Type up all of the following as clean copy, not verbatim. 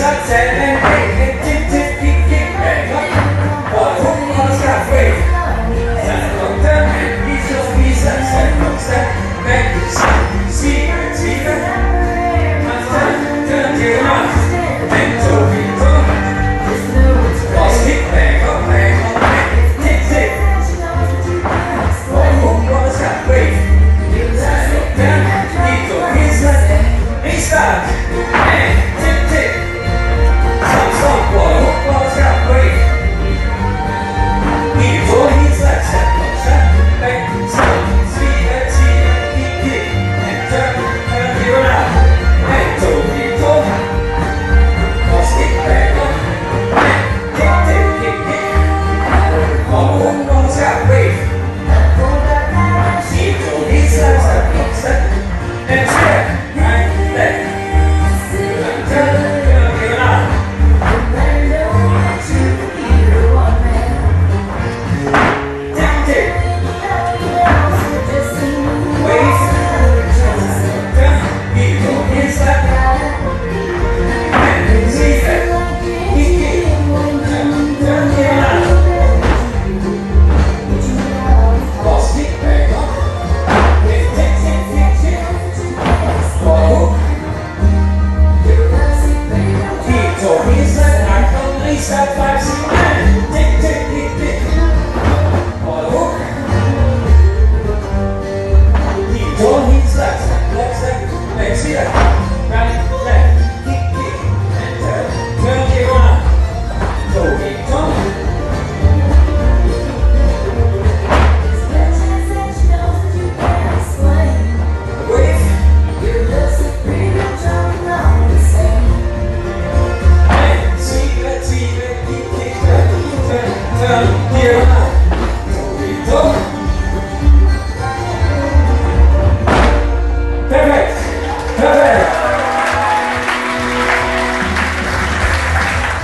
slide, 7, 8, and tick, tick, kick, kick, back up. One hook on the sky, wait. Side lock, turn, and each of these side, side lock, step, back to the side. Sweep it, sweep it. Half turn, turn, give it up. And toe, feet, toe. Cross, kick, back up, back, tick, tick. One hook on the sky, wait. Side lock, turn, each of these side. Start and tick tick. Stop stop. One hook on the sky, wait. Heel toe, heel slide, step up, step back, stop. Sweep it, kick kick, and turn, turn, give it up. And toe, heel toe. Cross kick back up. And tick tick, kick kick. One hook on the sky, wait. Heel toe, heel slide, step up, step and step. Step 5, 6, 9, tick, tick, tick, tick. On the hook. Heel toe, heel slide, step, left step, back step, right, left, kick, kick, and turn, turn, give on. Toe, heel toe. Wave. Here now. Perfect. Perfect.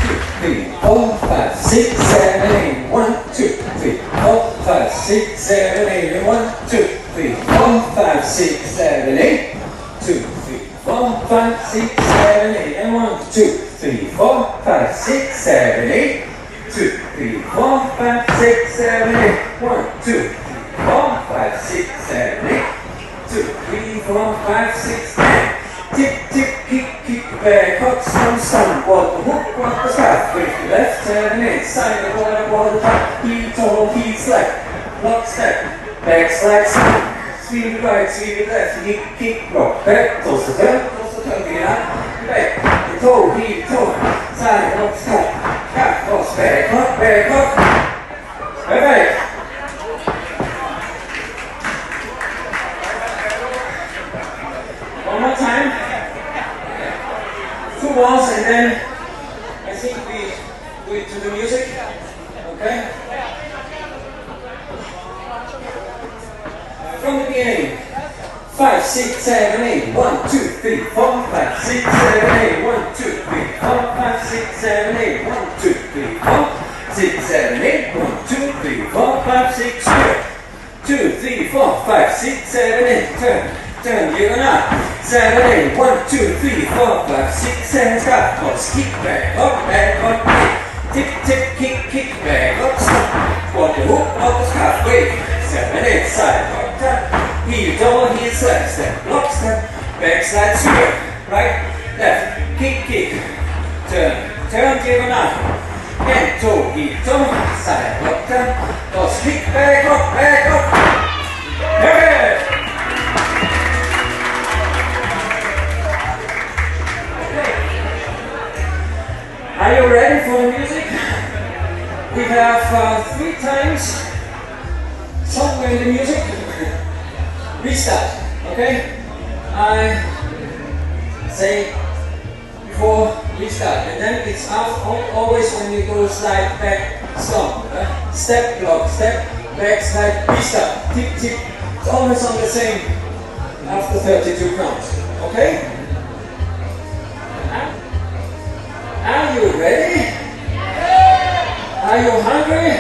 2, 3, 4, 5, 6, 7, 8. 1, 2, 3, 4, 5, 6, 7, 8. 1, 2, 3, 4, 5, 6, 7, 8. 2, 3, 4, 5, 6, 7, 8. And 1, 2, 3, 4, 5, 6, 7, 8. 2, 3, 4, 5, 6, 7, 8. 1, 2, 3, 4, 5, 6, 7, 8. 2, 3, 4, 5, 6, 10. Tick, tick, kick, kick, back, hop, stomp, stomp. Walk the hook, walk the sky. With the left, 7, 8. Side, the water, top. Heel toe, heel slide. Lock, step. Back, slide, stomp. Sweep it right, sweep it left. Kick, kick, rock. Back, toss the turn, get out. Back, the toe, heel toe. Side, lock, step. Cross, back up, back up. Perfect. One more time. 2 balls and then I think we do it to the music. Okay? From the beginning. 5, 6, 7, 8. 1, 2, 3, 4, 5, 6, 7, 8. 1, 2, 3, 4, 5, 6, 7, 8. 1, 2, 3, 4, 6, 7, 8. 1, 2, 3, 4, 5, 6, 2, 3, 4, 5, 6, 7, 8. Turn, you're gonna 7, 8. 1, 2, 3, 4, 5, 6, 7, stop. Cross, kick, back up, kick. Tick, tick, kick, back up, stop. Walk the hook, walk the scarf, wait. 7, 8, side, up, tap. Heel toe, heel slide, step, lock, step, back slide, sweep, right, left, kick, kick, turn, diagonal, and toe, heel toe, side, lock, turn, toss, kick, back up, perfect! Okay. Are you ready for the music? We have 3 times somewhere in the music. Restart, okay? I say before restart, and then it's always when you go slide back, stop, step, block, step, back, slide, restart, tick, tick. It's always on the same after 32 counts, okay? Are you ready? Are you hungry?